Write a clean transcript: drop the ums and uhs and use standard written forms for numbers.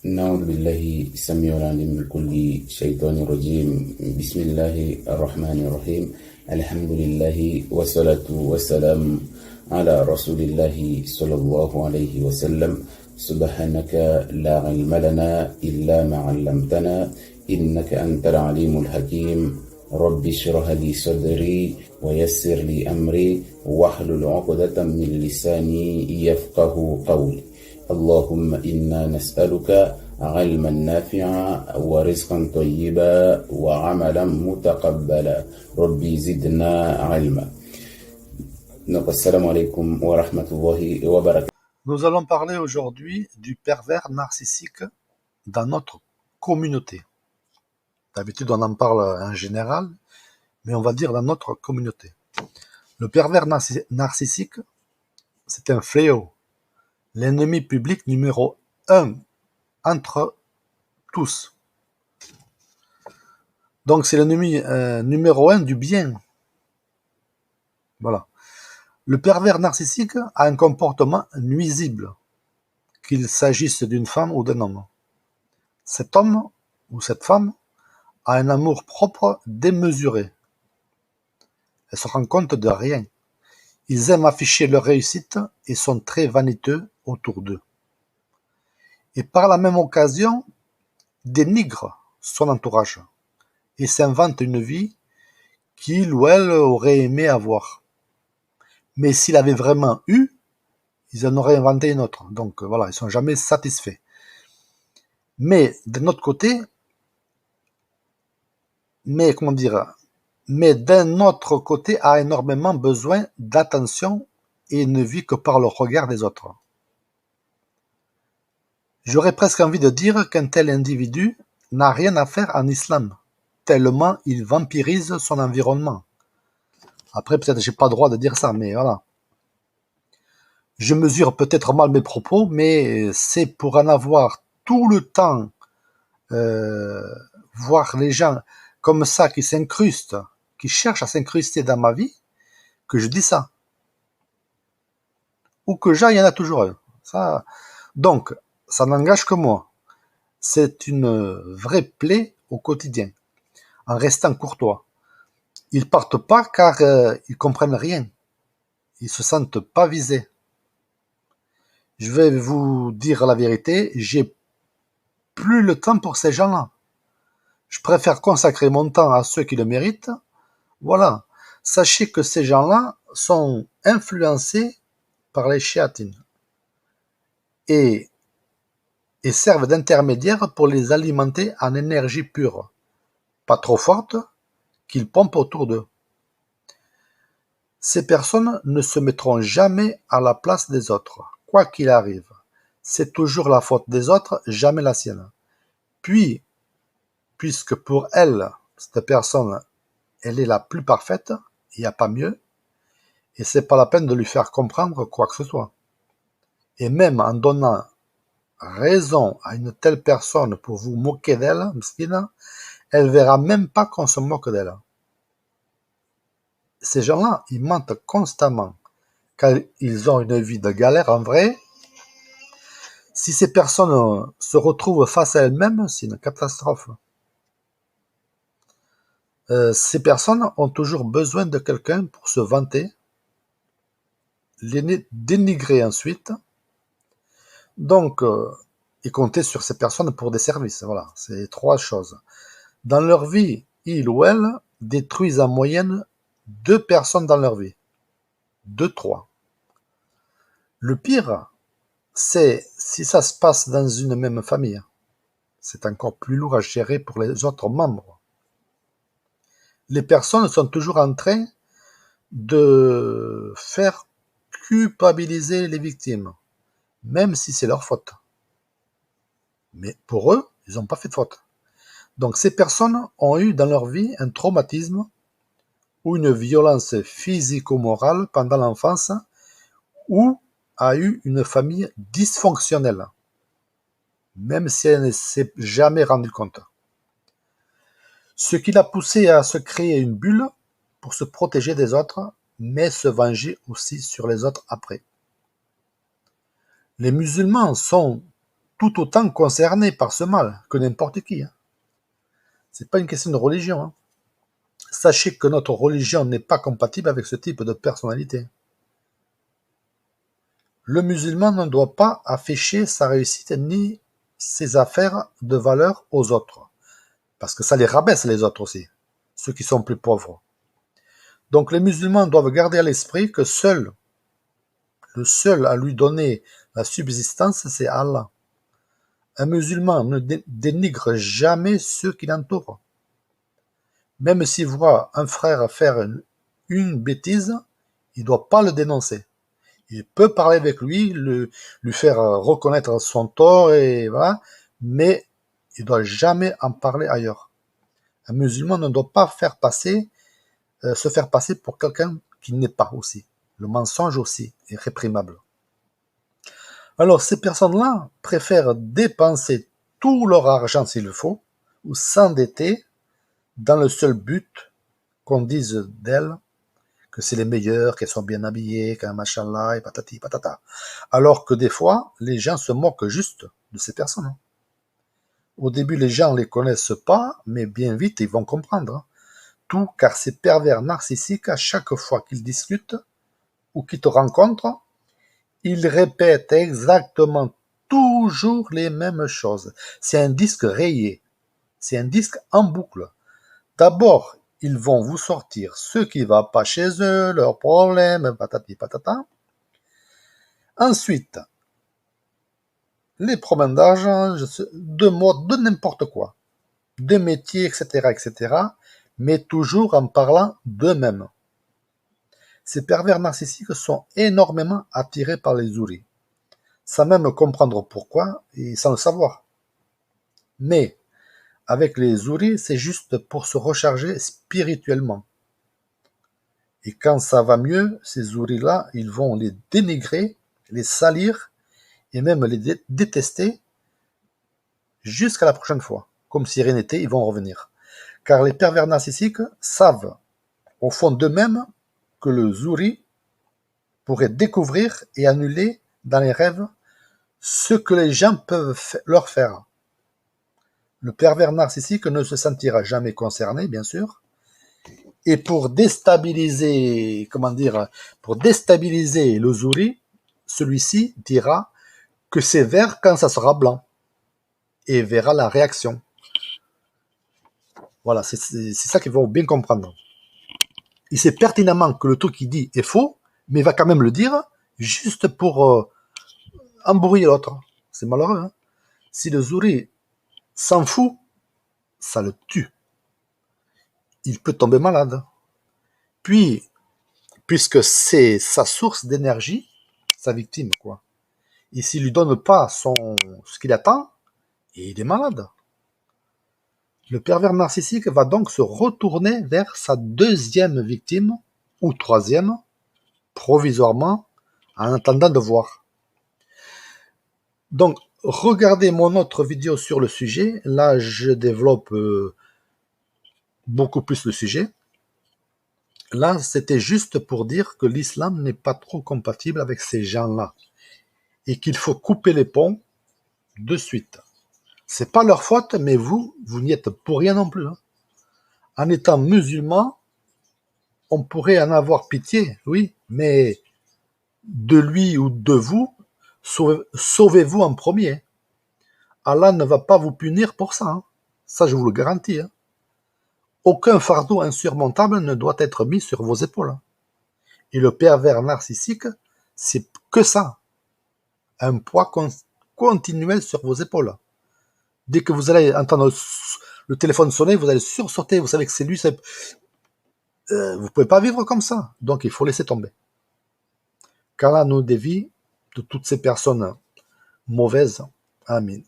نعوذ بالله السميع العليم من كل شيطان رجيم. بسم الله الرحمن الرحيم. الحمد لله والصلاة والسلام على رسول الله صلى الله عليه وسلم. سبحانك لا علم لنا إلا ما علمتنا إنك أنت العليم الحكيم. رب اشرح لي صدري ويسر لي أمري واحلل عقدة من لساني يفقه قولي. اللهم إنا نسألك علما نافعا ورزقا طيبا وعملا متقبلا. ربي زدنا علما. السلام عليكم ورحمة الله وبركاته. Nous allons parler aujourd'hui du pervers narcissique dans notre communauté. D'habitude, on en parle en général, mais on va dire dans notre communauté. Le pervers narcissique, c'est un fléau, l'ennemi public numéro 1 entre tous. Donc c'est l'ennemi numéro 1 du bien. Voilà. Le pervers narcissique a un comportement nuisible, qu'il s'agisse d'une femme ou d'un homme. Cet homme ou cette femme a un amour propre démesuré. Elle se rend compte de rien. Ils aiment afficher leur réussite et sont très vaniteux autour d'eux. Et par la même occasion, dénigrent son entourage et s'inventent une vie qu'il ou elle aurait aimé avoir. Mais s'il avait vraiment eu, ils en auraient inventé une autre. Donc voilà, ils sont jamais satisfaits. Mais d'un autre côté, mais d'un autre côté a énormément besoin d'attention et ne vit que par le regard des autres. J'aurais presque envie de dire qu'un tel individu n'a rien à faire en islam, tellement il vampirise son environnement. Après, peut-être j'ai pas le droit de dire ça, mais voilà. Je mesure peut-être mal mes propos, mais c'est pour en avoir tout le temps, voir les gens comme ça qui s'incrustent, qui cherchent à s'incruster dans ma vie, que je dis ça. Où que j'aille, il y en a toujours un. Ça, donc, ça n'engage que moi. C'est une vraie plaie au quotidien, en restant courtois. Ils partent pas car ils comprennent rien. Ils se sentent pas visés. Je vais vous dire la vérité, j'ai plus le temps pour ces gens-là. Je préfère consacrer mon temps à ceux qui le méritent. Voilà. Sachez que ces gens-là sont influencés par les shéatines et servent d'intermédiaires pour les alimenter en énergie pure, pas trop forte, qu'ils pompent autour d'eux. Ces personnes ne se mettront jamais à la place des autres, quoi qu'il arrive. C'est toujours la faute des autres, jamais la sienne. Puis, puisque pour elle, cette personne, elle est la plus parfaite, il n'y a pas mieux, et c'est pas la peine de lui faire comprendre quoi que ce soit. Et même en donnant raison à une telle personne pour vous moquer d'elle, mskina, elle verra même pas qu'on se moque d'elle. Ces gens-là, ils mentent constamment, car ils ont une vie de galère en vrai. Si ces personnes se retrouvent face à elles-mêmes, c'est une catastrophe. Ces personnes ont toujours besoin de quelqu'un pour se vanter, les dénigrer ensuite, donc et compter sur ces personnes pour des services. Voilà, c'est trois choses. Dans leur vie, ils ou elles détruisent en moyenne 2 personnes dans leur vie. 2-3. Le pire, c'est si ça se passe dans une même famille. C'est encore plus lourd à gérer pour les autres membres. Les personnes sont toujours en train de faire culpabiliser les victimes, même si c'est leur faute. Mais pour eux, ils n'ont pas fait de faute. Donc ces personnes ont eu dans leur vie un traumatisme ou une violence physico-morale pendant l'enfance ou a eu une famille dysfonctionnelle, même si elle ne s'est jamais rendue compte. Ce qui l'a poussé à se créer une bulle pour se protéger des autres, mais se venger aussi sur les autres après. Les musulmans sont tout autant concernés par ce mal que n'importe qui. Hein. C'est pas une question de religion. Hein. Sachez que notre religion n'est pas compatible avec ce type de personnalité. Le musulman ne doit pas afficher sa réussite ni ses affaires de valeur aux autres. Parce que ça les rabaisse les autres aussi, ceux qui sont plus pauvres. Donc les musulmans doivent garder à l'esprit que le seul à lui donner la subsistance, c'est Allah. Un musulman ne dénigre jamais ceux qui l'entourent. Même s'il voit un frère faire une bêtise, il ne doit pas le dénoncer. Il peut parler avec lui, lui faire reconnaître son tort, et voilà, mais il ne doit jamais en parler ailleurs. Un musulman ne doit pas se faire passer pour quelqu'un qui n'est pas aussi. Le mensonge aussi est réprimable. Alors ces personnes-là préfèrent dépenser tout leur argent s'il le faut, ou s'endetter dans le seul but qu'on dise d'elles que c'est les meilleurs, qu'elles sont bien habillées, qu'un machallah, et patati patata. Alors que des fois, les gens se moquent juste de ces personnes. Au début, les gens ne les connaissent pas, mais bien vite, ils vont comprendre. Tout, car ces pervers narcissiques, à chaque fois qu'ils discutent ou qu'ils te rencontrent, ils répètent exactement toujours les mêmes choses. C'est un disque rayé. C'est un disque en boucle. D'abord, ils vont vous sortir ce qui ne va pas chez eux, leurs problèmes, patati patata. Ensuite, les problèmes d'argent, de mode, de n'importe quoi, de métier, etc., etc., mais toujours en parlant d'eux-mêmes. Ces pervers narcissiques sont énormément attirés par les houris, sans même comprendre pourquoi et sans le savoir. Mais avec les houris, c'est juste pour se recharger spirituellement. Et quand ça va mieux, ces houris-là, ils vont les dénigrer, les salir et même les détester jusqu'à la prochaine fois. Comme si rien n'était, ils vont revenir. Car les pervers narcissiques savent au fond d'eux-mêmes que le zouri pourrait découvrir et annuler dans les rêves ce que les gens peuvent leur faire. Le pervers narcissique ne se sentira jamais concerné, bien sûr, et pour déstabiliser le zouri, celui-ci dira que c'est vert quand ça sera blanc, et verra la réaction. Voilà, c'est ça qu'il faut bien comprendre. Il sait pertinemment que le truc qu'il dit est faux, mais il va quand même le dire, juste pour embrouiller l'autre. C'est malheureux, hein. Si le zouri s'en fout, ça le tue. Il peut tomber malade. Puis, puisque c'est sa source d'énergie, sa victime, quoi. Et s'il lui donne pas ce qu'il attend, il est malade. Le pervers narcissique va donc se retourner vers sa deuxième victime, ou troisième, provisoirement, en attendant de voir. Donc, regardez mon autre vidéo sur le sujet. Là, je développe beaucoup plus le sujet. Là, c'était juste pour dire que l'islam n'est pas trop compatible avec ces gens-là et qu'il faut couper les ponts de suite. C'est pas leur faute, mais vous n'y êtes pour rien non plus. Hein. En étant musulman, on pourrait en avoir pitié, oui, mais de lui ou de vous, sauvez-vous en premier. Allah ne va pas vous punir pour ça. Hein. Ça, je vous le garantis. Hein. Aucun fardeau insurmontable ne doit être mis sur vos épaules. Et le pervers narcissique, c'est que ça. Un poids continuel sur vos épaules. Dès que vous allez entendre le téléphone sonner, vous allez sursauter, vous savez que c'est lui. Vous pouvez pas vivre comme ça. Donc il faut laisser tomber. Qu'Allah nous dévie de toutes ces personnes mauvaises. Amin.